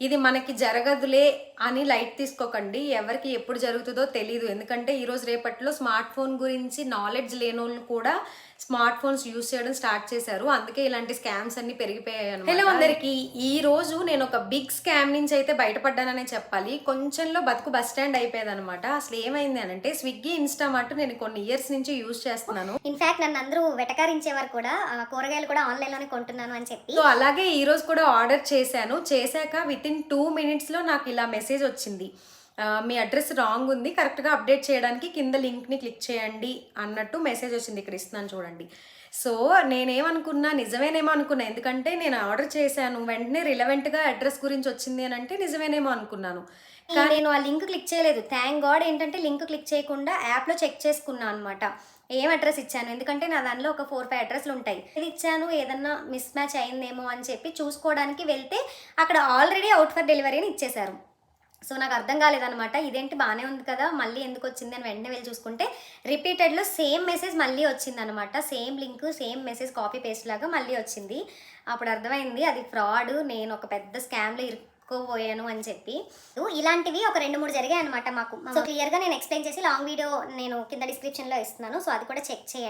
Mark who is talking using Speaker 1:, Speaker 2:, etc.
Speaker 1: ఇది మనకి జరగదులే అని లైట్ తీసుకోకండి. ఎవరికి ఎప్పుడు జరుగుతుందో తెలీదు. ఎందుకంటే ఈరోజు రేపట్లో స్మార్ట్ ఫోన్ గురించి నాలెడ్జ్ లేనోళ్ళు కూడా స్మార్ట్ ఫోన్స్ యూస్ చేయడం స్టార్ట్ చేశారు. అందుకే ఇలాంటి స్కామ్స్ అన్ని పెరిగిపోయాయి అన్నమాట. హలో అందరికి, ఈ రోజు నేను ఒక బిగ్ స్కామ్ నుంచి అయితే బయటపడ్డాననే చెప్పాలి. కొంచెంలో బతుకు బస్ స్టాండ్ అయిపోయేది అనమాట. అసలు ఏమైంది అని అంటే, స్విగ్గీ ఇన్స్టామార్ట్ నేను కొన్ని ఇయర్స్ నుంచి యూస్ చేస్తున్నాను.
Speaker 2: ఇన్ఫాక్ట్ నన్ను అందరూ వెటకారించేవారు కూడా, కూరగాయలు కూడా ఆన్లైన్ లోనే కొంటున్నాను అని చెప్పి.
Speaker 1: సో అలాగే ఈ రోజు కూడా ఆర్డర్ చేశాను. చేశాక విత్ ఇన్ 2 minutes లో నాకు ఇలా మెసేజ్ వచ్చింది. మీ అడ్రస్ రాంగ్ ఉంది, కరెక్ట్గా అప్డేట్ చేయడానికి కింద లింక్ని క్లిక్ చేయండి అన్నట్టు మెసేజ్ వచ్చింది. ఇక్కడ ఇస్తున్నాను చూడండి. సో నేనేమనుకున్నా, నిజమేనేమో అనుకున్నా. ఎందుకంటే నేను ఆర్డర్ చేశాను, వెంటనే రిలవెంట్గా అడ్రస్ గురించి వచ్చింది అని అంటే నిజమేనేమో అనుకున్నాను.
Speaker 2: కానీ నేను ఆ లింక్ క్లిక్ చేయలేదు. థ్యాంక్ గాడ్ ఏంటంటే లింక్ క్లిక్ చేయకుండా యాప్లో చెక్ చేసుకున్నాను అనమాట. ఏం అడ్రస్ ఇచ్చాను, ఎందుకంటే నా దానిలో ఒక 4-5 అడ్రస్లు ఉంటాయి. ఇది ఇచ్చాను, ఏదన్నా మిస్ మ్యాచ్ అయిందేమో అని చెప్పి చూసుకోవడానికి వెళ్తే అక్కడ ఆల్రెడీ అవుట్ ఫర్ డెలివరీ అని ఇచ్చేశారు. సో నాకు అర్థం కాలేదనమాట. ఇదేంటి బాగానే ఉంది కదా, మళ్ళీ ఎందుకు వచ్చింది అని వెంటనే వెళ్ళి చూసుకుంటే రిపీటెడ్లో సేమ్ మెసేజ్ మళ్ళీ వచ్చిందనమాట. Same link, same message copy paste లాగా మళ్ళీ వచ్చింది. అప్పుడు అర్థమైంది అది ఫ్రాడ్, నేను ఒక పెద్ద స్కామ్లో ఇరుక్కుపోయాను అని చెప్పి. ఇలాంటివి ఒక 2-3 జరిగాయి అనమాట మాకు. సో క్లియర్గా నేను ఎక్స్ప్లెయిన్ చేసి లాంగ్ వీడియో నేను కింద డిస్క్రిప్షన్లో ఇస్తున్నాను. సో అది కూడా చెక్ చేయండి.